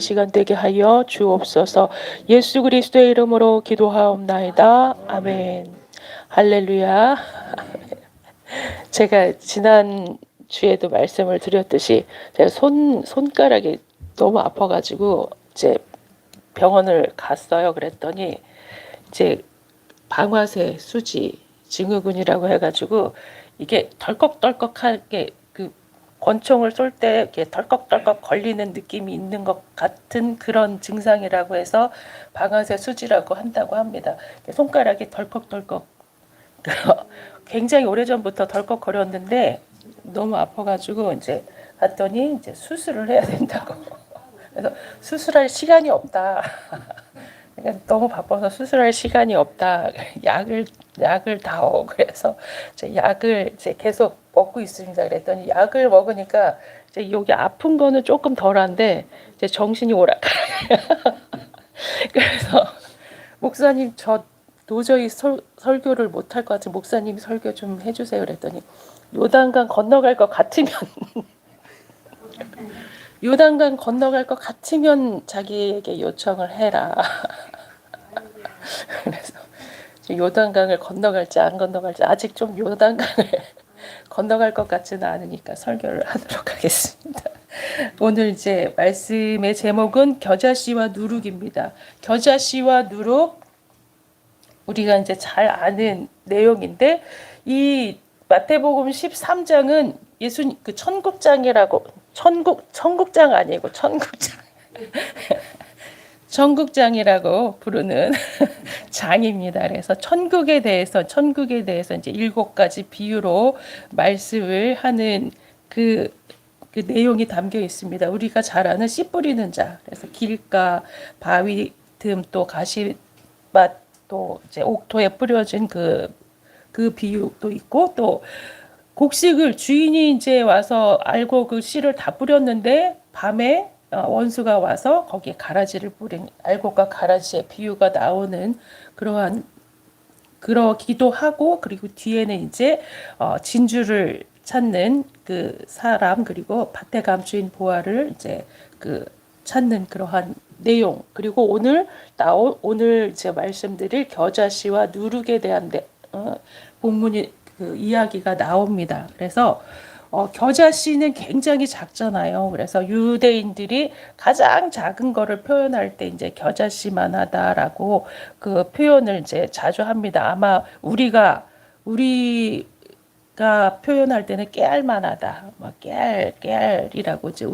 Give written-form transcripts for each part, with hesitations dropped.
시간 되게 하여 주옵소서. 예수 그리스도의 이름으로 기도하옵나이다. 아멘. 할렐루야. 제가 지난 주에도 말씀을 드렸듯이 제가 손가락이 너무 아파가지고 이제 병원을 갔어요. 그랬더니 이제 방아쇠 수지 증후군이라고 해가지고 이게 덜컥덜컥하게 그 권총을 쏠 때 이렇게 덜컥덜컥 걸리는 느낌이 있는 것 같은 그런 증상이라고 해서 방아쇠 수지라고 한다고 합니다. 손가락이 덜컥덜컥 굉장히 오래전부터 덜컥거렸는데 너무 아파가지고 이제 갔더니 이제 수술을 해야 된다고. 그래서 수술할 시간이 없다. 그러니까 너무 바빠서 수술할 시간이 없다. 약을 다오. 그래서 이제 약을 이제 계속 먹고 있습니다. 그랬더니 약을 먹으니까 이제 여기 아픈 거는 조금 덜한데 이제 정신이 오락가락. 그래서 목사님 저 도저히 설교를 못할 것 같은 목사님 설교 좀 해주세요. 그랬더니 요단강 건너갈 것 같으면 요단강 건너갈 것 같으면 자기에게 요청을 해라. 그래서 요단강을 건너갈지 안 건너갈지 아직 좀 요단강을 건너갈 것 같지는 않으니까 설교를 하도록 하겠습니다. 오늘 이제 말씀의 제목은 겨자씨와 누룩입니다. 겨자씨와 누룩, 우리가 이제 잘 아는 내용인데 이 마태복음 13장은 예수님 그 천국장이라고 천국장 아니고 천국장 천국장이라고 부르는 장입니다. 그래서 천국에 대해서 이제 7가지 비유로 말씀을 하는 그 내용이 담겨 있습니다. 우리가 잘 아는 씨 뿌리는 자. 그래서 길가, 바위 틈, 또 가시밭, 또 이제 옥토에 뿌려진 그 비유도 있고, 또 곡식을 주인이 이제 와서 알고 그 씨를 다 뿌렸는데 밤에 원수가 와서 거기에 가라지를 뿌린 알곡과 가라지의 비유가 나오는 그러기도 하고, 그리고 뒤에는 이제 진주를 찾는 그 사람, 그리고 밭에 감추인 보화를 이제 찾는 그러한 내용, 그리고 오늘 제가 말씀드릴 겨자씨와 누룩에 대한 본문이 이야기가 나옵니다. 그래서 겨자씨는 굉장히 작잖아요. 그래서 유대인들이 가장 작은 거를 표현할 때 이제 겨자씨만 하다라고 그 표현을 이제 자주 합니다. 아마 우리가 표현할 때는 깨알만하다, 막 깨알이라고 이제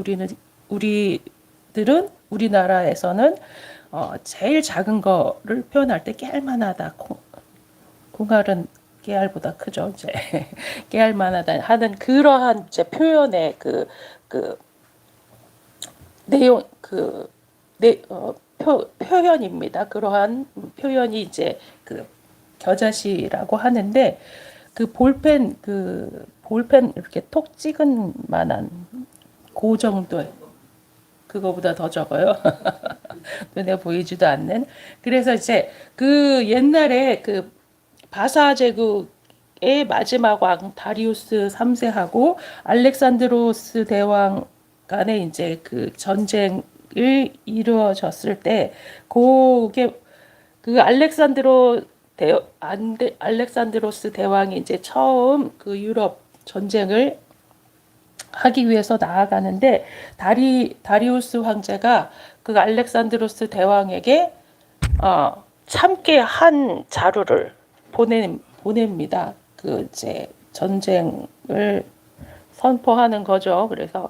우리들은 우리나라에서는 제일 작은 거를 표현할 때 깨알만하다. 콩알은 깨알보다 크죠. 이제 깨알만하다 하는 그러한 이제 표현의 내용 표현입니다. 그러한 표현이 이제 겨자씨라고 하는데 볼펜 이렇게 톡 찍은 만한 그 정도, 그거보다 더 적어요. 눈에 보이지도 않는. 그래서 이제 옛날에 바사 제국의 마지막 왕 다리우스 3세하고 알렉산드로스 대왕 간에 이제 전쟁을 이루어졌을 때 그게 알렉산드로스 대왕이 이제 처음 유럽 전쟁을 하기 위해서 나아가는데 다리우스 황제가 알렉산드로스 대왕에게 참게 한 자루를 보냅니다. 이제 전쟁을 선포하는 거죠. 그래서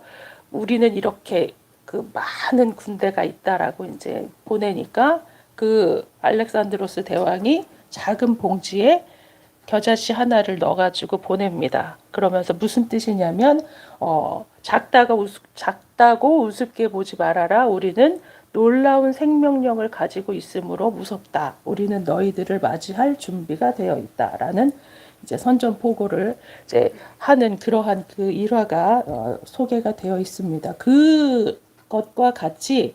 우리는 이렇게 많은 군대가 있다라고 이제 보내니까 알렉산드로스 대왕이 작은 봉지에 겨자씨 하나를 넣어가지고 보냅니다. 그러면서 무슨 뜻이냐면 작다고 우습게 보지 말아라. 우리는 놀라운 생명력을 가지고 있으므로 무섭다. 우리는 너희들을 맞이할 준비가 되어 있다라는 이제 선전포고를 이제 하는 그러한 일화가 소개가 되어 있습니다. 그것과 같이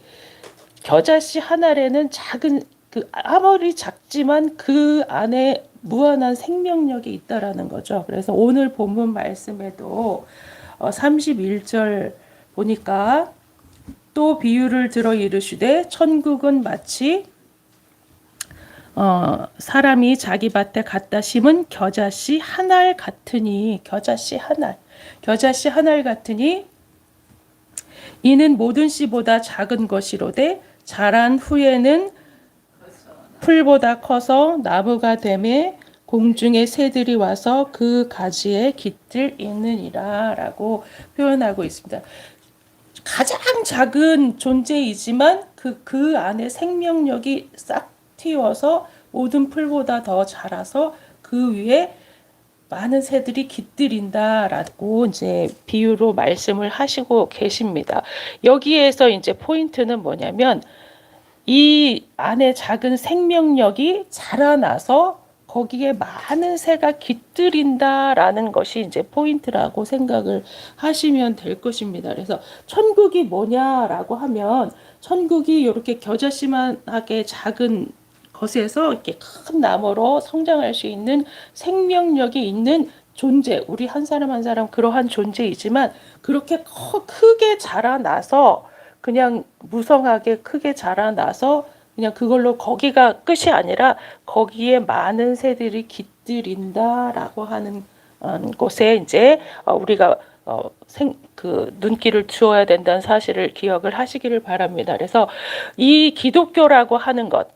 겨자씨 하나에는 작은 아무리 작지만 그 안에 무한한 생명력이 있다라는 거죠. 그래서 오늘 본문 말씀에도 31절 보니까 또 비유를 들어 이르시되 천국은 마치 사람이 자기 밭에 갖다 심은 겨자씨 한 알 같으니, 겨자씨 한 알 같으니 이는 모든 씨보다 작은 것이로되 자란 후에는 풀보다 커서 나무가 되매 공중의 새들이 와서 그 가지에 깃들이느니라 라고 표현하고 있습니다. 가장 작은 존재이지만 그 안에 생명력이 싹 튀어서 모든 풀보다 더 자라서 그 위에 많은 새들이 깃들인다라고 이제 비유로 말씀을 하시고 계십니다. 여기에서 이제 포인트는 뭐냐면 이 안에 작은 생명력이 자라나서 거기에 많은 새가 깃들인다라는 것이 이제 포인트라고 생각을 하시면 될 것입니다. 그래서 천국이 뭐냐라고 하면 천국이 이렇게 겨자씨만하게 작은 것에서 이렇게 큰 나무로 성장할 수 있는 생명력이 있는 존재, 우리 한 사람 한 사람 그러한 존재이지만 그렇게 크게 자라나서 그냥 무성하게 크게 자라나서 그냥 그걸로 거기가 끝이 아니라 거기에 많은 새들이 깃들인다라고 하는 곳에 이제 우리가 그 눈길을 주어야 된다는 사실을 기억을 하시기를 바랍니다. 그래서 이 기독교라고 하는 것,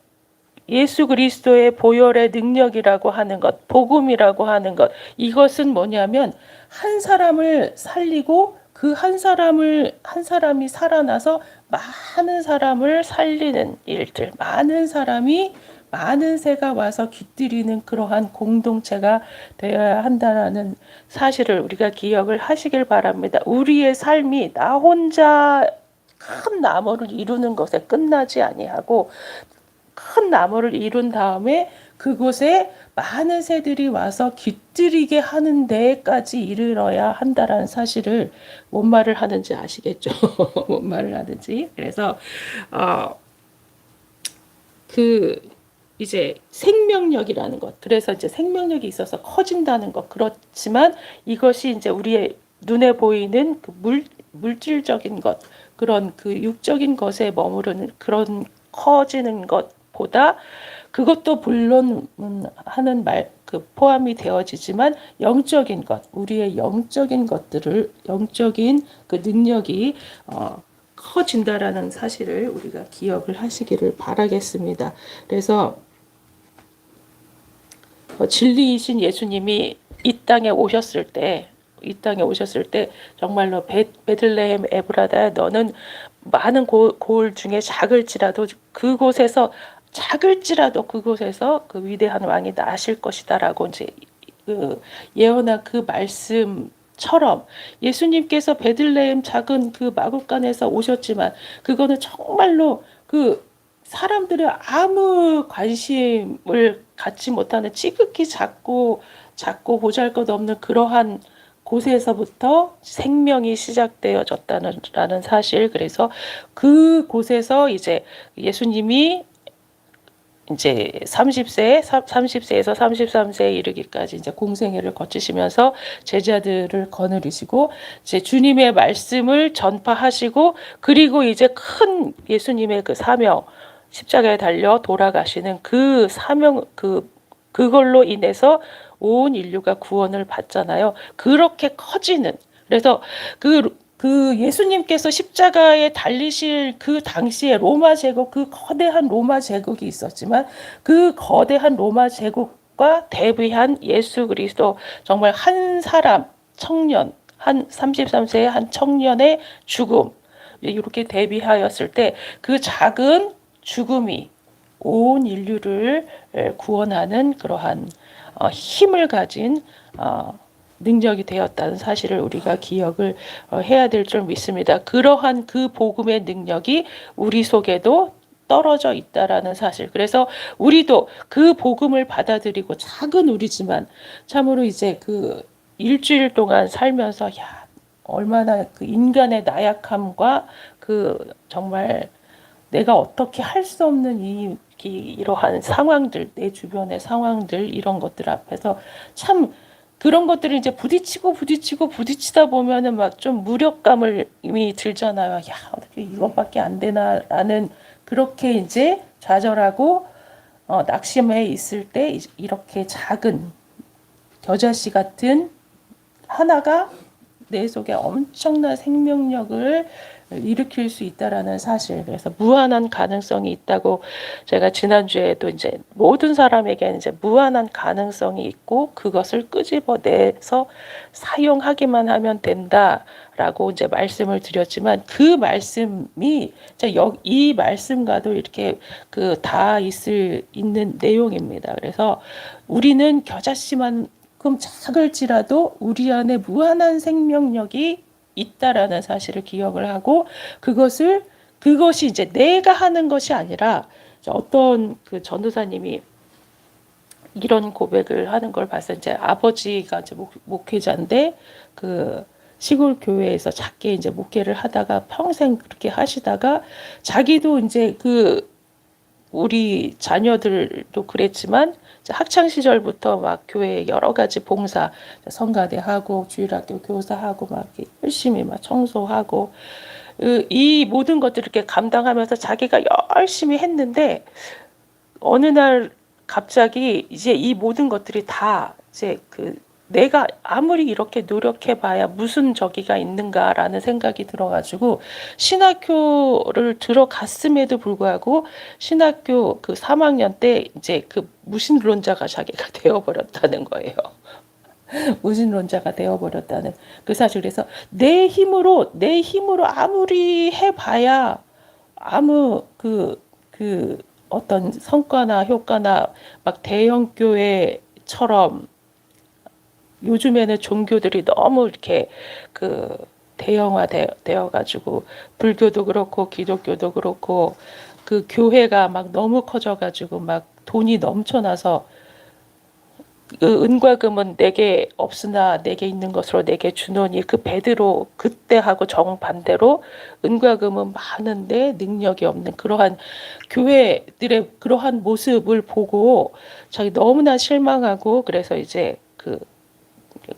예수 그리스도의 보혈의 능력이라고 하는 것, 복음이라고 하는 것, 이것은 뭐냐면 한 사람을 살리고 그 한 사람이 살아나서 많은 사람을 살리는 일들, 많은 새가 와서 깃들이는 그러한 공동체가 되어야 한다는 사실을 우리가 기억을 하시길 바랍니다. 우리의 삶이 나 혼자 큰 나무를 이루는 것에 끝나지 아니하고 큰 나무를 이룬 다음에 그곳에 많은 새들이 와서 깃들이게 하는 데까지 이르러야 한다라는 사실을 뭔 말을 하는지 아시겠죠? 뭔 말을 하는지. 그래서 그 이제 생명력이라는 것. 그래서 이제 생명력이 있어서 커진다는 것. 그렇지만 이것이 이제 우리의 눈에 보이는 그 물질적인 것, 그런 그 육적인 것에 머무르는 그런 커지는 것보다 그것도 물론 하는 그 포함이 되어지지만 영적인 것, 우리의 영적인 것들을 영적인 그 능력이 커진다라는 사실을 우리가 기억을 하시기를 바라겠습니다. 그래서 진리이신 예수님이 이 땅에 오셨을 때 정말로 베들레헴 에브라다 너는 많은 고을 중에 작을지라도 그곳에서 그 위대한 왕이 나실 것이다라고 이제 그 예언한 그 말씀처럼 예수님께서 베들레헴 작은 그 마구간에서 오셨지만 그거는 정말로 그 사람들의 아무 관심을 갖지 못하는 지극히 작고 보잘것없는 그러한 곳에서부터 생명이 시작되어졌다는 사실. 그래서 그 곳에서 이제 예수님이 이제 30세에서 33세에 이르기까지 이제 공생애를 거치시면서 제자들을 거느리시고 이제 주님의 말씀을 전파하시고 그리고 이제 큰 예수님의 그 사명 십자가에 달려 돌아가시는 그 사명 그걸로 인해서 온 인류가 구원을 받잖아요. 그렇게 커지는 그래서 그 예수님께서 십자가에 달리실 그 당시에 로마 제국 그 거대한 로마 제국이 있었지만 그 거대한 로마 제국과 대비한 예수 그리스도 정말 한 사람 청년 한 33세의 한 청년의 죽음 이렇게 대비하였을 때 그 작은 죽음이 온 인류를 구원하는 그러한 힘을 가진 능력이 되었다는 사실을 우리가 기억을 해야 될 줄 믿습니다. 그러한 그 복음의 능력이 우리 속에도 떨어져 있다라는 사실. 그래서 우리도 그 복음을 받아들이고 작은 우리지만 참으로 이제 그 일주일 동안 살면서 야 얼마나 그 인간의 나약함과 그 정말 내가 어떻게 할 수 없는 이러한 상황들, 내 주변의 상황들 이런 것들 앞에서 참 그런 것들을 이제 부딪히다 보면은 막 좀 무력감을 이미 들잖아요. 야, 어떻게 이것밖에 안 되나라는 그렇게 이제 좌절하고 낙심해 있을 때 이렇게 작은 겨자씨 같은 하나가 내 속에 엄청난 생명력을 일으킬 수 있다라는 사실. 그래서 무한한 가능성이 있다고 제가 지난주에도 이제 모든 사람에게 이제 무한한 가능성이 있고 그것을 끄집어내서 사용하기만 하면 된다라고 이제 말씀을 드렸지만 그 말씀이 이 말씀과도 이렇게 그 다 있는 내용입니다. 그래서 우리는 겨자씨만 금 작을지라도 우리 안에 무한한 생명력이 있다라는 사실을 기억을 하고 그것이 이제 내가 하는 것이 아니라 어떤 그 전도사님이 이런 고백을 하는 걸 봤어요. 이제 아버지가 이제 목회자인데 그 시골 교회에서 작게 이제 목회를 하다가 평생 그렇게 하시다가 자기도 이제 그 우리 자녀들도 그랬지만 학창 시절부터 막 교회 여러 가지 봉사, 성가대 하고 주일학교 교사하고 막 열심히 막 청소하고 이 모든 것들을 이렇게 감당하면서 자기가 열심히 했는데 어느 날 갑자기 이제 이 모든 것들이 다 이제 그 내가 아무리 이렇게 노력해봐야 무슨 저기가 있는가라는 생각이 들어가지고 신학교를 들어갔음에도 불구하고 신학교 그 3학년 때 이제 그 무신론자가 자기가 되어버렸다는 거예요. 무신론자가 되어버렸다는 그 사실. 그래서 내 힘으로 아무리 해봐야 아무 그 어떤 성과나 효과나 막 대형 교회처럼 요즘에는 종교들이 너무 이렇게 그 대형화되어 가지고 불교도 그렇고 기독교도 그렇고 그 교회가 막 너무 커져 가지고 막 돈이 넘쳐나서 그 은과 금은 내게 없으나 내게 있는 것으로 내게 주노니 그 베드로 그때하고 정반대로 은과 금은 많은데 능력이 없는 그러한 교회들의 그러한 모습을 보고 자기 너무나 실망하고 그래서 이제 그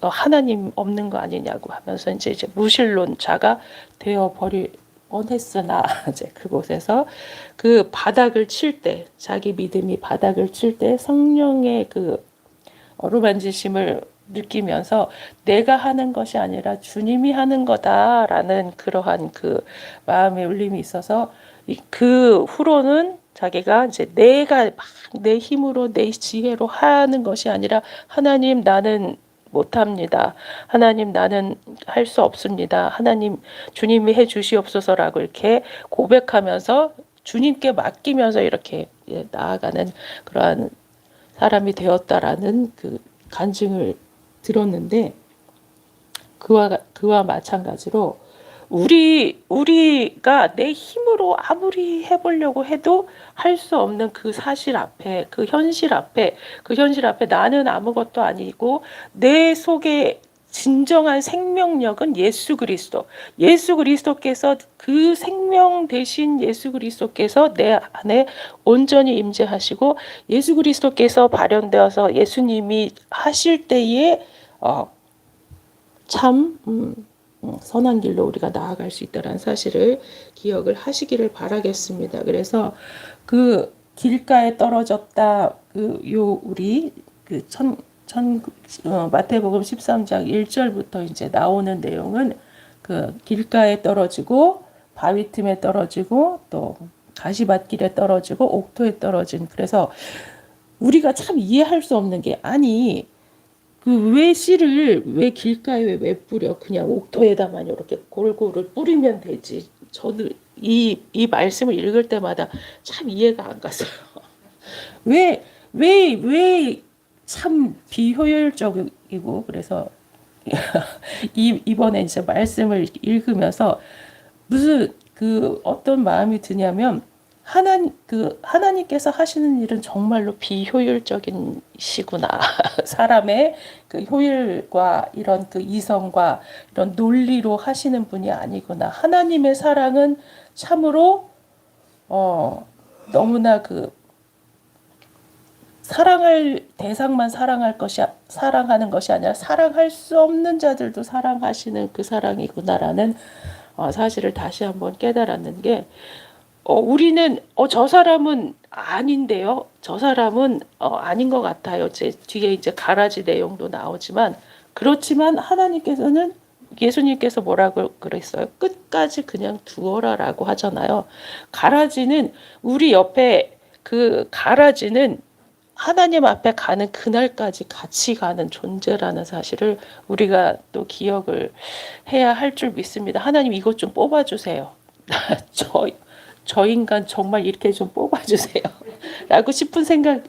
하나님 없는 거 아니냐고 하면서 이제 무신론자가 되어버릴 뻔했으나 이제 그곳에서 그 바닥을 칠 때 자기 믿음이 바닥을 칠 때 성령의 그 어루만지심을 느끼면서 내가 하는 것이 아니라 주님이 하는 거다라는 그러한 그 마음의 울림이 있어서 그 후로는 자기가 이제 내가 막 내 힘으로 내 지혜로 하는 것이 아니라 하나님 나는 못합니다. 하나님 나는 할 수 없습니다. 하나님 주님이 해 주시옵소서라고 이렇게 고백하면서 주님께 맡기면서 이렇게 나아가는 그러한 사람이 되었다라는 그 간증을 들었는데 그와 마찬가지로 우리가 내 힘으로 아무리 해보려고 해도 할 수 없는 그 사실 앞에 그 현실 앞에 나는 아무것도 아니고 내 속에 진정한 생명력은 예수 그리스도께서 그 생명 대신 예수 그리스도께서 내 안에 온전히 임재하시고 예수 그리스도께서 발현되어서 예수님이 하실 때에 참 선한 길로 우리가 나아갈 수 있다는 사실을 기억을 하시기를 바라겠습니다. 그래서 그 길가에 떨어졌다 우리 마태복음 13장 1절부터 이제 나오는 내용은 그 길가에 떨어지고 바위 틈에 떨어지고 또 가시밭길에 떨어지고 옥토에 떨어진 그래서 우리가 참 이해할 수 없는 게 아니 그 왜 씨를 왜 길가에 왜 뿌려 그냥 옥토에다만 이렇게 골고루 뿌리면 되지. 저도 이 말씀을 읽을 때마다 참 이해가 안 갔어요. 왜 참 비효율적이고 그래서 이번에 이제 말씀을 읽으면서 무슨 그 어떤 마음이 드냐면 하나님께서 하시는 일은 정말로 비효율적인 시구나. 사람의 그 효율과 이런 그 이성과 이런 논리로 하시는 분이 아니구나. 하나님의 사랑은 참으로 너무나 그 사랑할 대상만 사랑하는 것이 아니라 사랑할 수 없는 자들도 사랑하시는 그 사랑이구나라는 사실을 다시 한번 깨달았는 게 우리는 저 사람은 아닌데요. 저 사람은 아닌 것 같아요. 제 뒤에 이제 가라지 내용도 나오지만 그렇지만 하나님께서는 예수님께서 뭐라고 그랬어요? 끝까지 그냥 두어라라고 하잖아요. 가라지는 우리 옆에 그 가라지는 하나님 앞에 가는 그날까지 같이 가는 존재라는 사실을 우리가 또 기억을 해야 할 줄 믿습니다. 하나님 이것 좀 뽑아주세요. 저 인간 정말 이렇게 좀 뽑아주세요. 라고 싶은 생각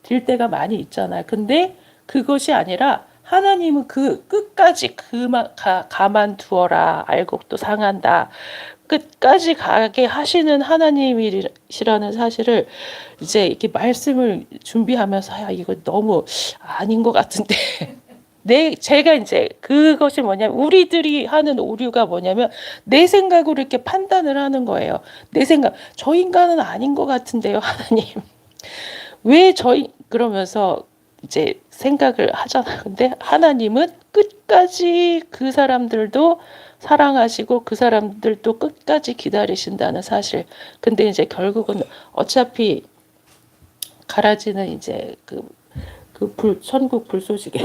들 때가 많이 있잖아요. 근데 그것이 아니라 하나님은 그 끝까지 가만두어라. 알곡 도 상한다. 끝까지 가게 하시는 하나님이시라는 사실을 이제 이렇게 말씀을 준비하면서 이거 너무 아닌 것 같은데 제가 이제 그것이 뭐냐면 우리들이 하는 오류가 뭐냐면 내 생각으로 이렇게 판단을 하는 거예요. 내 생각, 저 인간은 아닌 것 같은데요, 하나님. 왜 그러면서 이제 생각을 하잖아요. 근데 하나님은 끝까지 그 사람들도 사랑하시고 그 사람들도 끝까지 기다리신다는 사실. 근데 이제 결국은 어차피 가라지는 이제 천국 불쏘시개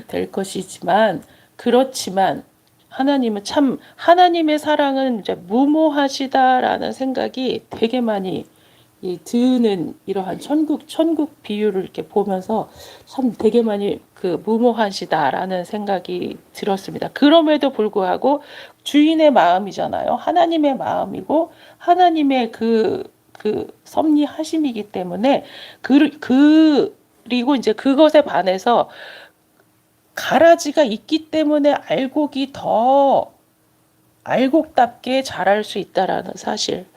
될 것이지만 그렇지만 하나님은 참 하나님의 사랑은 이제 무모하시다라는 생각이 되게 많이 드는 이러한 천국 비유를 이렇게 보면서 참 되게 많이 무모하시다라는 생각이 들었습니다. 그럼에도 불구하고 주인의 마음이잖아요. 하나님의 마음이고 하나님의 섭리하심이기 때문에 그리고 이제 그것에 반해서 가라지가 있기 때문에 알곡답게 자랄 수 있다라는 사실.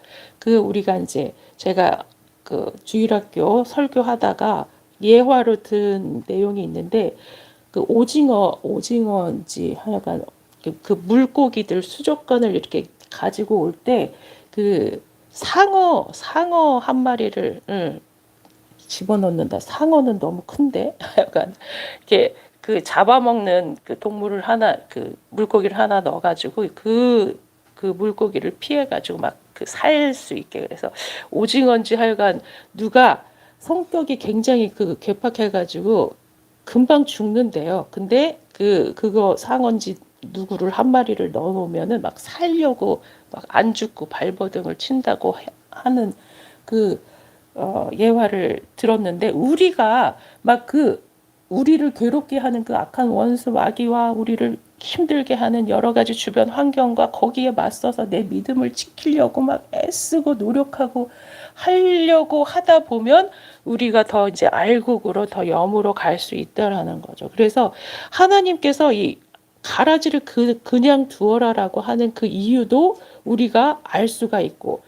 우리가 이제 제가 주일학교 설교하다가 예화로 든 내용이 있는데 오징어인지 하여간 그 물고기들 수족관을 이렇게 가지고 올 때 상어 한 마리를 집어넣는다. 상어는 너무 큰데 약간 이렇게 잡아먹는 동물을 하나 물고기를 하나 넣어가지고 그 물고기를 피해가지고 막 살 수 있게 그래서 오징어인지 하여간 누가 성격이 굉장히 괴팍해가지고 금방 죽는데요. 근데 그거 상어인지 누구를 한 마리를 넣어놓으면은 막 살려고 막 안 죽고 발버둥을 친다고 하는 예화를 들었는데 우리가 막 우리를 괴롭게 하는 악한 원수 마귀와 우리를 힘들게 하는 여러 가지 주변 환경과 거기에 맞서서 내 믿음을 지키려고 막 애쓰고 노력하고 하려고 하다 보면 우리가 더 이제 알곡으로 더 염으로 갈 수 있다라는 거죠. 그래서 하나님께서 이 가라지를 그냥 두어라라고 하는 그 이유도 우리가 알 수가 있고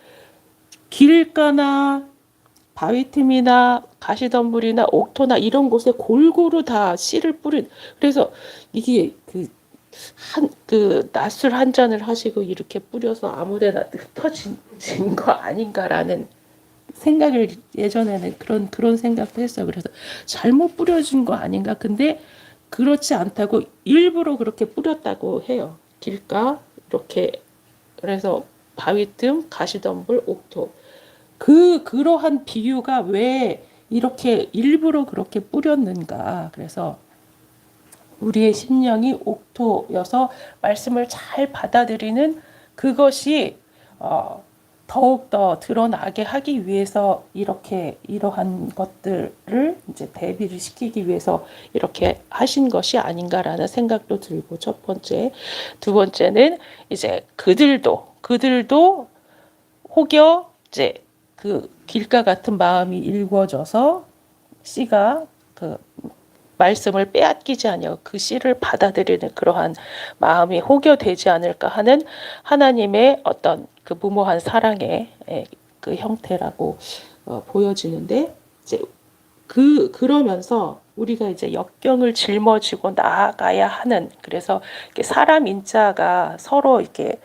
길가나 바위 틈이나 가시덤불이나 옥토나 이런 곳에 골고루 다 씨를 뿌린 그래서 이게 낫술 한 잔을 하시고 이렇게 뿌려서 아무데나 흩어진 거 아닌가라는 생각을 예전에는 그런 생각도 했어요. 그래서 잘못 뿌려진 거 아닌가. 근데 그렇지 않다고 일부러 그렇게 뿌렸다고 해요. 길가 이렇게 그래서 바위 틈 가시덤불 옥토 그러한 비유가 왜 이렇게 일부러 그렇게 뿌렸는가. 그래서 우리의 심령이 옥토여서 말씀을 잘 받아들이는 그것이 더욱더 드러나게 하기 위해서 이러한 것들을 이제 대비를 시키기 위해서 이렇게 하신 것이 아닌가라는 생각도 들고 첫 번째. 두 번째는 이제 그들도 혹여 이제 길가 같은 마음이 일궈져서 씨가 말씀을 빼앗기지 아니하고 그 씨를 받아들이는 그러한 마음이 혹여 되지 않을까 하는 하나님의 어떤 무모한 사랑의 형태라고 보여지는데 이제 그러면서 우리가 이제 역경을 짊어지고 나아가야 하는 그래서 사람 인자가 서로 이렇게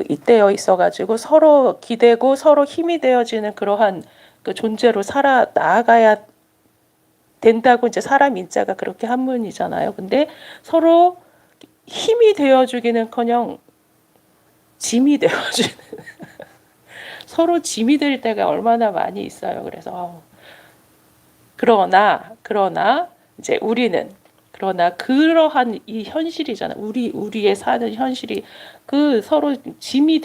잇대어 있어가지고 서로 기대고 서로 힘이 되어지는 그러한 그 존재로 살아 나아가야 된다고 이제 사람 인자가 그렇게 한문이잖아요. 근데 서로 힘이 되어주기는커녕 짐이 되어주는 서로 짐이 될 때가 얼마나 많이 있어요. 그래서 그러나 이제 우리는 그러나 그러한 이 현실이잖아. 우리의 사는 현실이 그 서로 짐이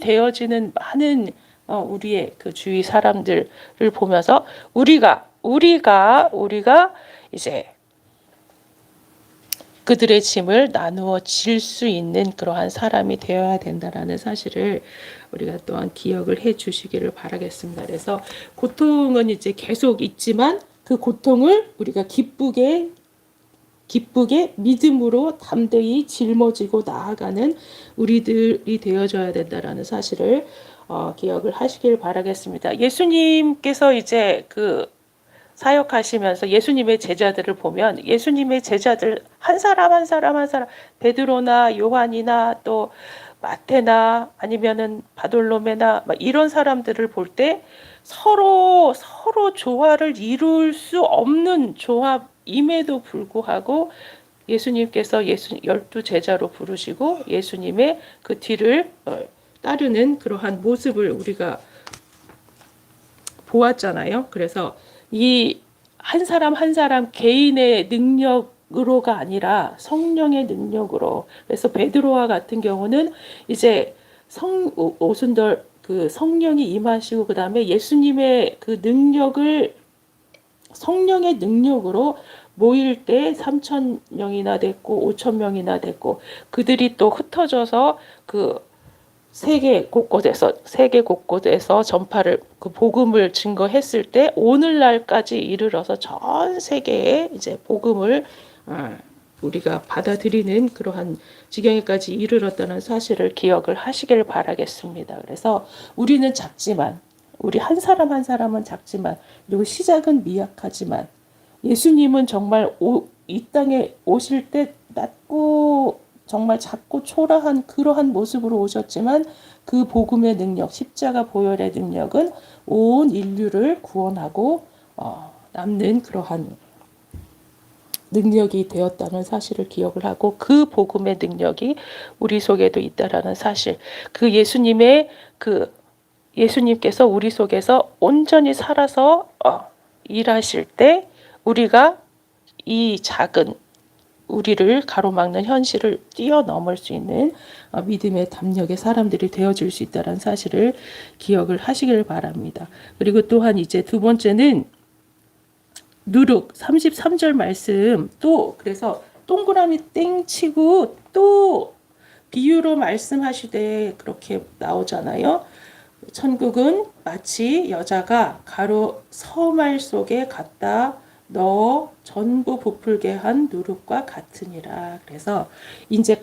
되어지는 많은 우리의 그 주위 사람들을 보면서 우리가 이제 그들의 짐을 나누어 질 수 있는 그러한 사람이 되어야 된다라는 사실을 우리가 또한 기억을 해 주시기를 바라겠습니다. 그래서 고통은 이제 계속 있지만 그 고통을 우리가 기쁘게 믿음으로 담대히 짊어지고 나아가는 우리들이 되어줘야 된다라는 사실을 기억을 하시길 바라겠습니다. 예수님께서 이제 그 사역하시면서 예수님의 제자들을 보면 예수님의 제자들 한 사람 베드로나 요한이나 또 마태나 아니면은 바돌로메나 막 이런 사람들을 볼 때 서로 조화를 이룰 수 없는 조합임에도 불구하고 예수님께서 12 제자로 부르시고 예수님의 그 뒤를 따르는 그러한 모습을 우리가 보았잖아요. 그래서 이 한 사람 한 사람 개인의 능력으로가 아니라 성령의 능력으로. 그래서 베드로와 같은 경우는 이제 오순절 그 성령이 임하시고 그 다음에 예수님의 그 능력을 성령의 능력으로 모일 때 3,000명이나 됐고 5,000명이나 됐고 그들이 또 흩어져서 그 세계 곳곳에서 전파를 그 복음을 증거했을 때 오늘날까지 이르러서 전 세계에 이제 복음을 우리가 받아들이는 그러한 지경에까지 이르렀다는 사실을 기억을 하시길 바라겠습니다. 그래서 우리는 작지만 우리 한 사람 한 사람은 작지만 그리고 시작은 미약하지만 예수님은 정말 이 땅에 오실 때 낮고 정말 작고 초라한 그러한 모습으로 오셨지만 그 복음의 능력, 십자가 보혈의 능력은 온 인류를 구원하고 남는 그러한 능력이 되었다는 사실을 기억을 하고 그 복음의 능력이 우리 속에도 있다라는 사실, 그 예수님께서 우리 속에서 온전히 살아서 일하실 때 우리가 이 작은 우리를 가로막는 현실을 뛰어넘을 수 있는 믿음의 담력의 사람들이 되어줄 수 있다는 사실을 기억을 하시길 바랍니다. 그리고 또한 이제 두 번째는 누룩 33절 말씀 또 그래서 동그라미 땡 치고 또 비유로 말씀하시되 그렇게 나오잖아요. 천국은 마치 여자가 가루 서말 속에 갖다 넣어 전부 부풀게 한 누룩과 같으니라. 그래서 이제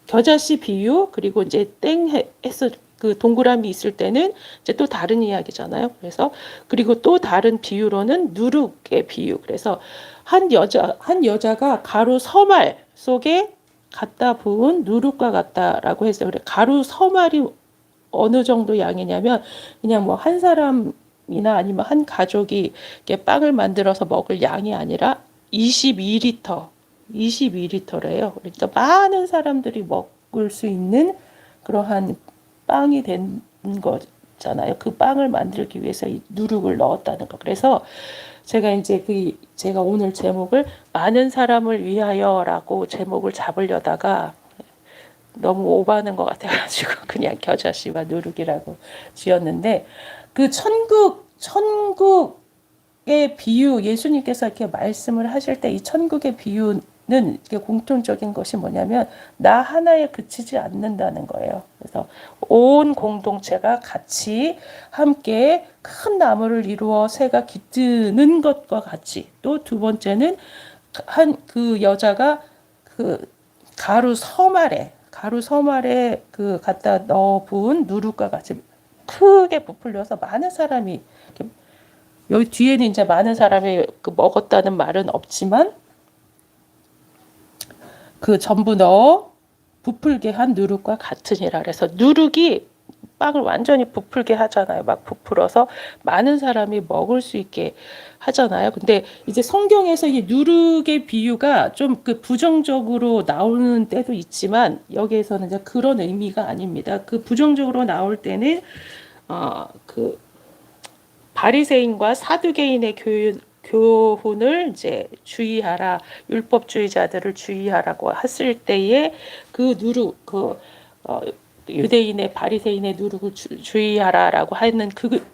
겨자씨 비유 그리고 이제 땡 해서 그 동그라미 있을 때는 이제 또 다른 이야기잖아요. 그래서 그리고 또 다른 비유로는 누룩의 비유. 그래서 한 여자가 가루 서말 속에 갖다 부은 누룩과 같다라고 했어요. 그래 가루 서말이 어느 정도 양이냐면 그냥 뭐 한 사람이나 아니면 한 가족이 이렇게 빵을 만들어서 먹을 양이 아니라 22리터래요. 그러니까 많은 사람들이 먹을 수 있는 그러한 빵이 된 거잖아요. 그 빵을 만들기 위해서 이 누룩을 넣었다는 거. 그래서 제가 오늘 제목을 많은 사람을 위하여라고 제목을 잡으려다가 너무 오버하는 것 같아가지고 그냥 겨자씨와 누룩이라고 지었는데 그 천국의 비유 예수님께서 이렇게 말씀을 하실 때 이 천국의 비유는 이렇게 공통적인 것이 뭐냐면 나 하나에 그치지 않는다는 거예요. 그래서 온 공동체가 같이 함께 큰 나무를 이루어 새가 깃드는 것과 같이 또 두 번째는 그 여자가 그 가루 서말에 그 갖다 넣어 부은 누룩과 같이 크게 부풀려서 많은 사람이 여기 뒤에는 이제 많은 사람이 그 먹었다는 말은 없지만 그 전부 넣어 부풀게 한 누룩과 같으니라. 그래서 누룩이 빵을 완전히 부풀게 하잖아요. 막 부풀어서 많은 사람이 먹을 수 있게 하잖아요. 근데 이제 성경에서 이 누룩의 비유가 좀 그 부정적으로 나오는 때도 있지만 여기에서는 이제 그런 의미가 아닙니다. 그 부정적으로 나올 때는 그 바리새인과 사두개인의 교훈을 이제 주의하라, 율법주의자들을 주의하라고 했을 때에 그 누룩, 어, 유대인의 바리새인의 누룩을 주의하라라고 하는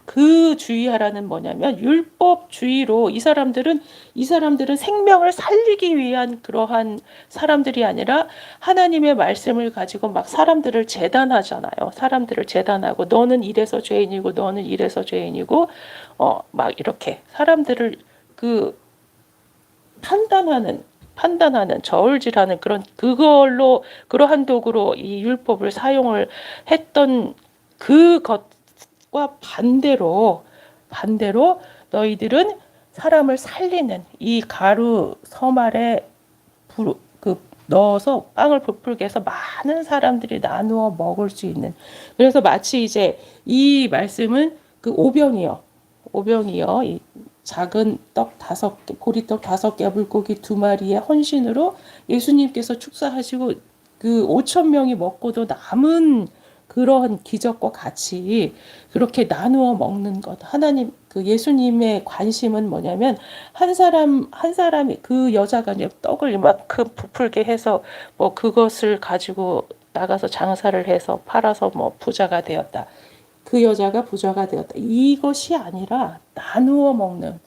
그 주의하라는 뭐냐면 율법주의로 이 사람들은 생명을 살리기 위한 그러한 사람들이 아니라 하나님의 말씀을 가지고 막 사람들을 재단하잖아요. 사람들을 재단하고 너는 이래서 죄인이고 너는 이래서 죄인이고 막 이렇게 사람들을 그 판단하는 저울질하는 그걸로 그러한 도구로 이 율법을 사용을 했던 그것과 반대로 너희들은 사람을 살리는 이 가루 섬알에 넣어서 빵을 부풀게 해서 많은 사람들이 나누어 먹을 수 있는. 그래서 마치 이제 이 말씀은 그 오병이요. 이 작은 떡 5개, 보리떡 5개, 물고기 2마리의 헌신으로 예수님께서 축사하시고 그 5천 명이 먹고도 남은 그러한 기적과 같이 그렇게 나누어 먹는 것. 하나님, 그 예수님의 관심은 뭐냐면 한 사람이 그 여자가 이제 떡을 이만큼 부풀게 해서 뭐 그것을 가지고 나가서 장사를 해서 팔아서 뭐 부자가 되었다. 그 여자가 부자가 되었다. 이것이 아니라 나누어 먹는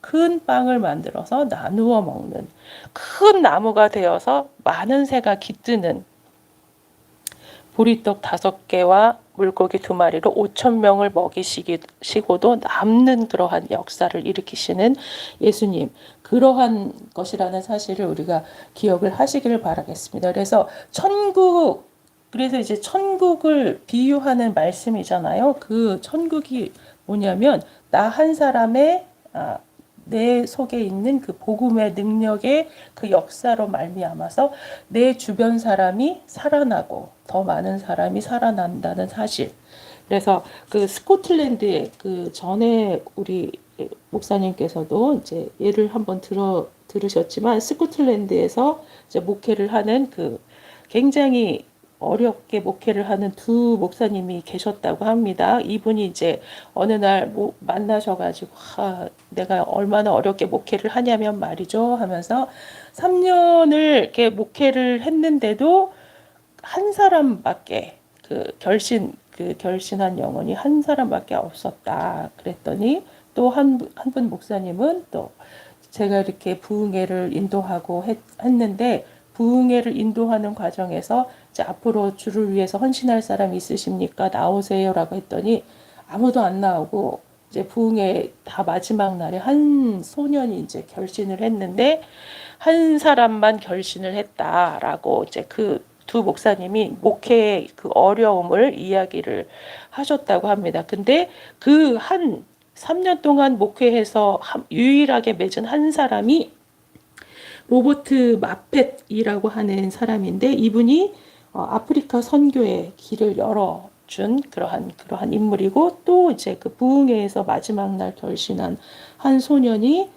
큰 빵을 만들어서 나누어 먹는 큰 나무가 되어서 많은 새가 깃드는 보리떡 5개와 물고기 2마리로 5천 명을 먹이시고도 남는 그러한 역사를 일으키시는 예수님, 그러한 것이라는 사실을 우리가 기억을 하시기를 바라겠습니다. 그래서 이제 천국을 비유하는 말씀이잖아요. 그 천국이 뭐냐면 나 한 사람의 내 속에 있는 그 복음의 능력의 그 역사로 말미암아서 내 주변 사람이 살아나고 더 많은 사람이 살아난다는 사실. 그래서 그 스코틀랜드에 그 전에 우리 목사님께서도 이제 예를 한번 들으셨지만 스코틀랜드에서 이제 목회를 하는 그 굉장히 어렵게 목회를 하는 2 목사님이 계셨다고 합니다. 이분이 이제 어느 날 만나셔가지고 내가 얼마나 어렵게 목회를 하냐면 말이죠 하면서 3년을 이렇게 목회를 했는데도 한 사람밖에 결신한 영혼이 한 사람밖에 없었다. 그랬더니 또 한 분 목사님은 또 제가 이렇게 부흥회를 인도하고 했는데 부흥회를 인도하는 과정에서 이제 앞으로 주를 위해서 헌신할 사람이 있으십니까? 나오세요라고 했더니 아무도 안 나오고 이제 부흥회 다 마지막 날에 한 소년이 이제 결신을 했는데 한 사람만 결신을 했다라고 이제 그 2 목사님이 목회의 그 어려움을 이야기를 하셨다고 합니다. 근데 그 3년 동안 목회해서 유일하게 맺은 한 사람이 로버트 마펫이라고 하는 사람인데 이분이 아프리카 선교의 길을 열어준 그러한 인물이고 또 이제 그 부흥회에서 마지막 날 결신한 한 소년이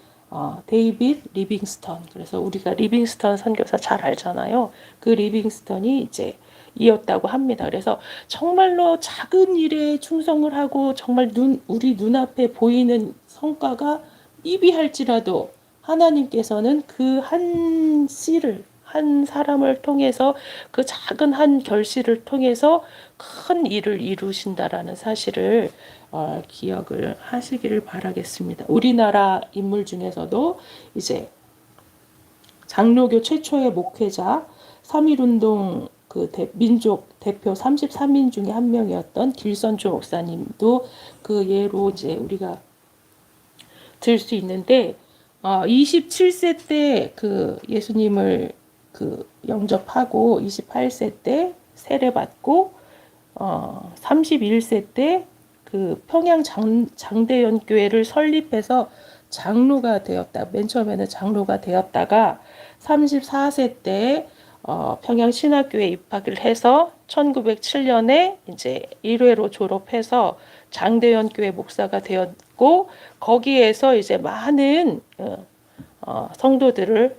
데이빗 리빙스턴. 그래서 우리가 리빙스턴 선교사 잘 알잖아요. 그 리빙스턴이 이제 이었다고 합니다. 그래서 정말로 작은 일에 충성을 하고 정말 우리 눈앞에 보이는 성과가 미비할지라도 하나님께서는 그 한 사람을 통해서 그 작은 한 결실을 통해서 큰 일을 이루신다라는 사실을 기억을 하시기를 바라겠습니다. 우리나라 인물 중에서도 이제 장로교 최초의 목회자 3.1운동 민족 대표 33인 중에 한 명이었던 길선주 목사님도 그 예로 이제 우리가 들 수 있는데 27세 때 그 예수님을 영접하고 28세 때 세례받고 31세 때 그 평양 장대연 교회를 설립해서 장로가 되었다. 맨 처음에는 장로가 되었다가 34세 때 평양 신학교에 입학을 해서 1907년에 이제 1회로 졸업해서 장대현 교회 목사가 되었고 거기에서 이제 많은 성도들에게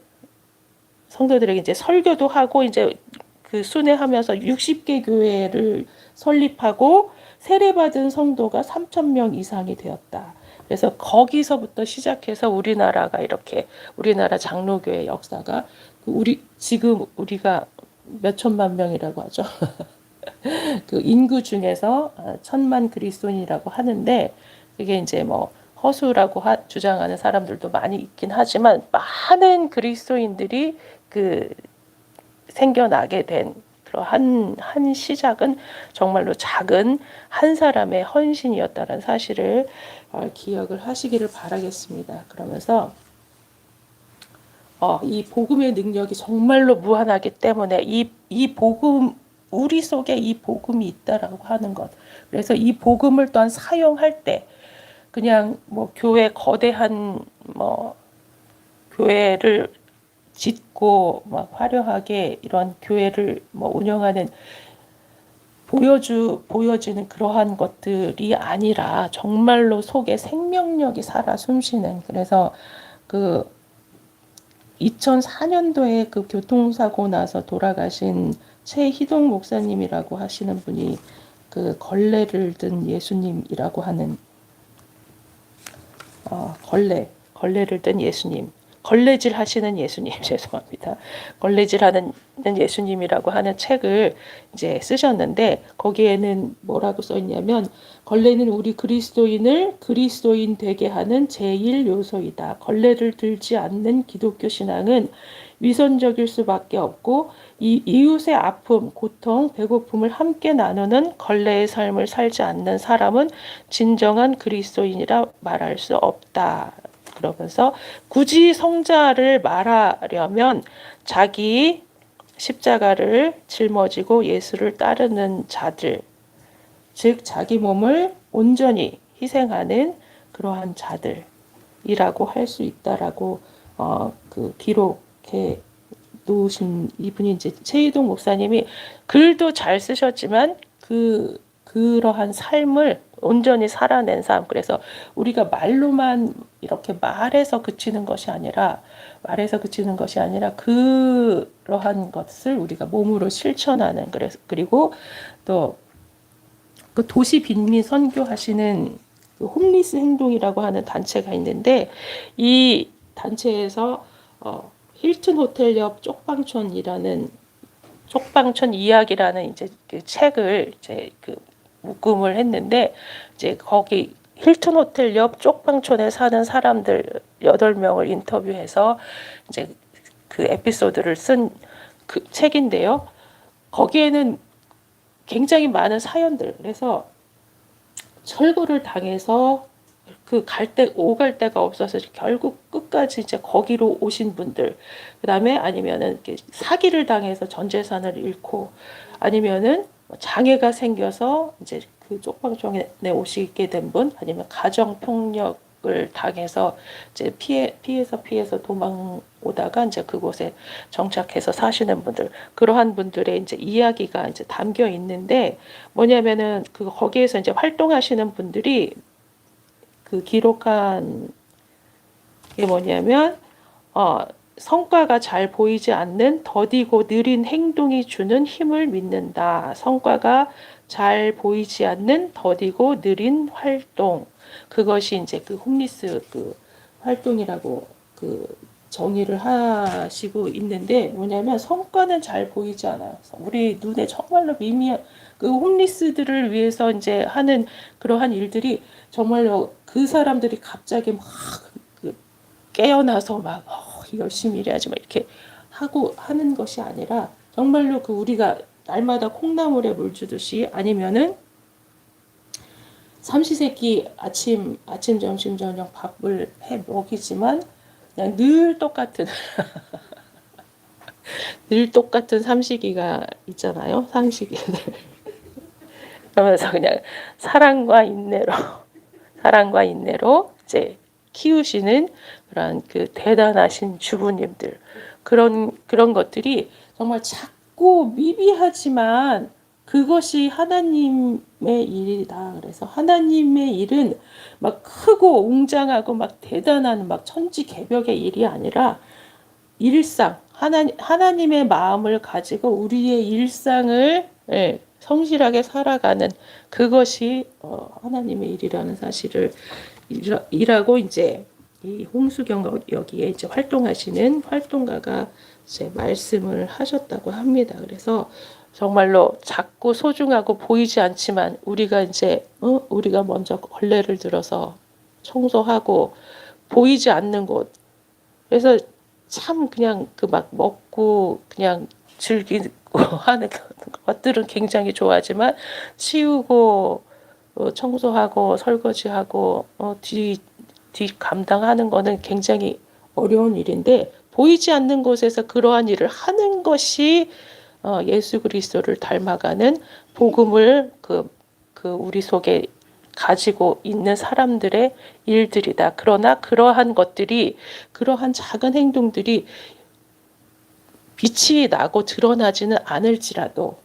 이제 설교도 하고 이제 그 순회하면서 60개 교회를 설립하고 세례받은 성도가 3,000명 이상이 되었다. 그래서 거기서부터 시작해서 우리나라가 이렇게 우리나라 장로교회 역사가 지금 우리가 몇 천만 명이라고 하죠. 그 인구 중에서 1,000만 그리스도인이라고 하는데 그게 이제 뭐 허수라고 주장하는 사람들도 많이 있긴 하지만 많은 그리스도인들이 그 생겨나게 된 그러한 한 시작은 정말로 작은 한 사람의 헌신이었다는 사실을 기억을 하시기를 바라겠습니다. 그러면서 이 복음의 능력이 정말로 무한하기 때문에 이 복음 우리 속에 이 복음이 있다라고 하는 것. 그래서 이 복음을 또한 사용할 때 그냥 뭐 교회 거대한 뭐 교회를 짓고 막 화려하게 이런 교회를 뭐 운영하는 보여지는 그러한 것들이 아니라 정말로 속에 생명력이 살아 숨쉬는 그래서 그 2004년도에 그 교통사고 나서 돌아가신 최희동 목사님이라고 하시는 분이 그 걸레를 든 예수님이라고 하는 걸레를 든 예수님, 걸레질 하시는 예수님, 죄송합니다. 걸레질 하는 예수님이라고 하는 책을 이제 쓰셨는데, 거기에는 뭐라고 써 있냐면, 걸레는 우리 그리스도인을 그리스도인 되게 하는 제1 요소이다. 걸레를 들지 않는 기독교 신앙은 위선적일 수밖에 없고, 이 이웃의 아픔, 고통, 배고픔을 함께 나누는 걸레의 삶을 살지 않는 사람은 진정한 그리스도인이라 말할 수 없다. 그러면서 굳이 성자를 말하려면 자기 십자가를 짊어지고 예수를 따르는 자들, 즉 자기 몸을 온전히 희생하는 그러한 자들이라고 할 수 있다라고 그 기록해 놓으신 이분이 이제 최희동 목사님이 글도 잘 쓰셨지만 그러한 삶을 온전히 살아낸 삶. 그래서 우리가 말로만 이렇게 말해서 그치는 것이 아니라 그러한 것을 우리가 몸으로 실천하는 그리고 또 그 도시 빈민 선교하시는 그 홈리스 행동이라고 하는 단체가 있는데 이 단체에서 힐튼 호텔 옆 쪽방촌 이야기라는 이제 그 책을 이제 그 묶음을 했는데 이제 거기 힐튼 호텔 옆 쪽방촌에 사는 사람들 8명을 인터뷰해서 이제 그 에피소드를 쓴 그 책인데요. 거기에는 굉장히 많은 사연들. 그래서 철거를 당해서 오갈 데가 없어서 결국 끝까지 이제 거기로 오신 분들, 그 다음에 아니면은 이렇게 사기를 당해서 전 재산을 잃고, 아니면은 장애가 생겨서 이제 그 쪽방촌에 오시게 된 분, 아니면 가정폭력을 당해서 이제 피해서 도망오다가 이제 그곳에 정착해서 사시는 분들, 그러한 분들의 이제 이야기가 이제 담겨 있는데 뭐냐면은 거기에서 이제 활동하시는 분들이 그 기록한 게 뭐냐면 성과가 잘 보이지 않는 더디고 느린 행동이 주는 힘을 믿는다. 성과가 잘 보이지 않는 더디고 느린 활동. 그것이 이제 그 홈리스 그 활동이라고 그 정의를 하시고 있는데 뭐냐면 성과는 잘 보이지 않아요. 우리 눈에 정말로 미미한 그 홈리스들을 위해서 이제 하는 그러한 일들이 정말로 그 사람들이 갑자기 막 깨어나서 막 열심히 일해야지 막 이렇게 하고 하는 것이 아니라 정말로 그 우리가 날마다 콩나물에 물 주듯이 아니면은 삼시세끼 아침 점심 저녁 밥을 해 먹이지만 그냥 늘 똑같은 늘 똑같은 삼시기가 있잖아요. 상시기들. 그러면서 그냥 사랑과 인내로 이제 키우시는 그런 그 대단하신 주부님들. 그런 것들이 정말 작고 미비하지만 그것이 하나님의 일이다. 그래서 하나님의 일은 막 크고 웅장하고 막 대단한 막 천지개벽의 일이 아니라 일상, 하나님의 마음을 가지고 우리의 일상을 성실하게 살아가는 그것이 하나님의 일이라는 사실을 일하고 이제 이 홍수경 여기에 이제 활동하시는 활동가가 이제 말씀을 하셨다고 합니다. 그래서 정말로 작고 소중하고 보이지 않지만 우리가 이제 우리가 먼저 걸레를 들어서 청소하고 보이지 않는 곳 그래서 참 그냥 그 막 먹고 그냥 즐기고 하는 것들은 굉장히 좋아하지만 치우고 청소하고 설거지하고 뒤 감당하는 거는 굉장히 어려운 일인데 보이지 않는 곳에서 그러한 일을 하는 것이 예수 그리스도를 닮아가는 복음을 그 우리 속에 가지고 있는 사람들의 일들이다. 그러나 그러한 것들이 그러한 작은 행동들이 빛이 나고 드러나지는 않을지라도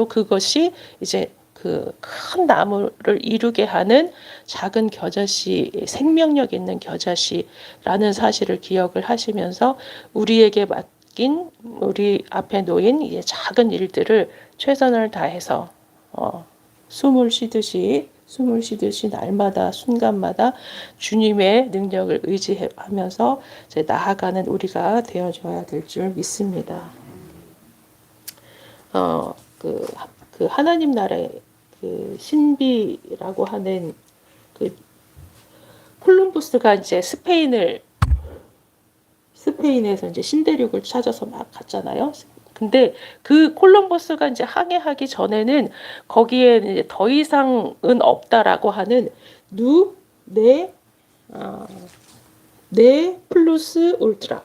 그것이 이제 그 큰 나무를 이루게 하는 작은 겨자씨, 생명력 있는 겨자씨라는 사실을 기억을 하시면서 우리에게 맡긴 우리 앞에 놓인 이 작은 일들을 최선을 다해서 숨을 쉬듯이 날마다 순간마다 주님의 능력을 의지하면서 이제 나아가는 우리가 되어줘야 될 줄 믿습니다. 그 하나님 나라의 그 신비라고 하는 그 콜럼버스가 이제 스페인에서 이제 신대륙을 찾아서 막 갔잖아요. 근데 그 콜럼버스가 이제 항해하기 전에는 거기에 이제 더 이상은 없다라고 하는 네 플루스 울트라.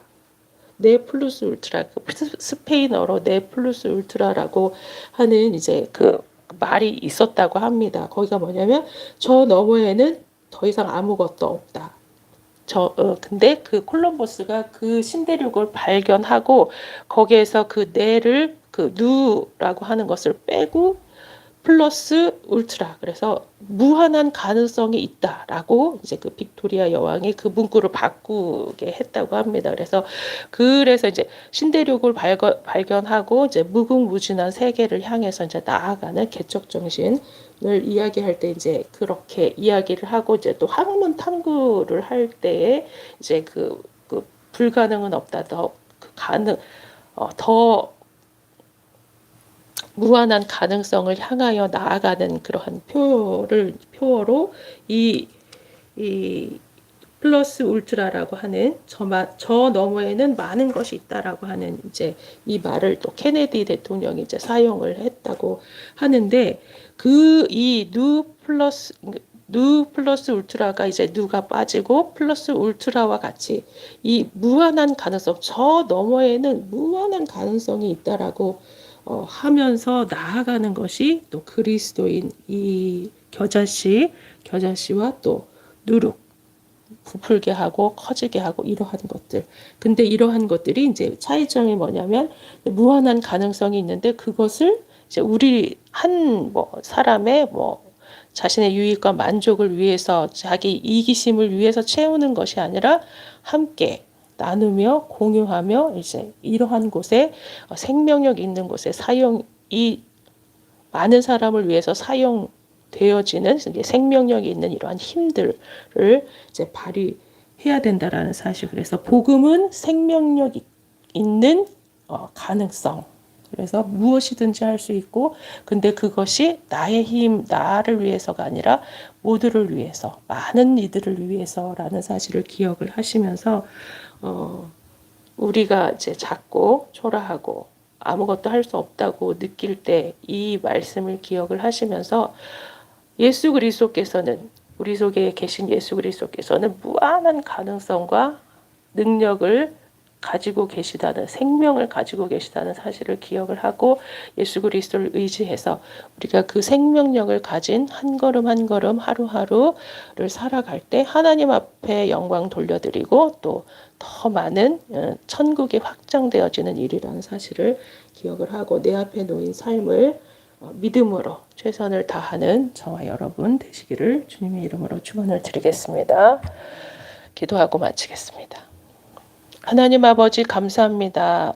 네 플루스 울트라. 그 스페인어로 네 플루스 울트라라고 하는 이제 그 말이 있었다고 합니다. 거기가 뭐냐면 저 너머에는 더 이상 아무것도 없다. 근데 그 콜럼버스가 그 신대륙을 발견하고 거기에서 그 네를 그 누라고 하는 것을 빼고 플러스 울트라 그래서 무한한 가능성이 있다라고 이제 그 빅토리아 여왕이 그 문구를 바꾸게 했다고 합니다. 그래서 이제 신대륙을 발견하고 이제 무궁무진한 세계를 향해서 이제 나아가는 개척 정신을 이야기할 때 이제 그렇게 이야기를 하고 이제 또 학문 탐구를 할 때에 이제 그 불가능은 없다 더 무한한 가능성을 향하여 나아가는 그러한 표어로 이 플러스 울트라라고 하는 저 너머에는 많은 것이 있다라고 하는 이제 이 말을 또 케네디 대통령이 이제 사용을 했다고 하는데 이 누 플러스 울트라가 이제 누가 빠지고 플러스 울트라와 같이 이 무한한 가능성 저 너머에는 무한한 가능성이 있다라고 하면서 나아가는 것이 또 그리스도인 이 겨자씨와 또 누룩 부풀게 하고 커지게 하고 이러한 것들. 근데 이러한 것들이 이제 차이점이 뭐냐면 무한한 가능성이 있는데 그것을 이제 우리 한 사람의 자신의 유익과 만족을 위해서 자기 이기심을 위해서 채우는 것이 아니라 함께 나누며 공유하며 이제 이러한 곳에 생명력 있는 곳에 이 많은 사람을 위해서 사용되어지는 생명력이 있는 이러한 힘들을 이제 발휘해야 된다라는 사실. 그래서 복음은 생명력 있는 가능성. 그래서 무엇이든지 할 수 있고, 근데 그것이 나의 힘, 나를 위해서가 아니라 모두를 위해서, 많은 이들을 위해서라는 사실을 기억을 하시면서 우리가 이제 작고 초라하고 아무것도 할 수 없다고 느낄 때 이 말씀을 기억을 하시면서 예수 그리스도께서는 우리 속에 계신 예수 그리스도께서는 무한한 가능성과 능력을 가지고 계시다는 생명을 가지고 계시다는 사실을 기억을 하고 예수 그리스도를 의지해서 우리가 그 생명력을 가진 한 걸음 한 걸음 하루하루를 살아갈 때 하나님 앞에 영광 돌려드리고 또 더 많은 천국이 확장되어지는 일이라는 사실을 기억을 하고 내 앞에 놓인 삶을 믿음으로 최선을 다하는 저와 여러분 되시기를 주님의 이름으로 축원을 드리겠습니다. 기도하고 마치겠습니다. 하나님 아버지 감사합니다.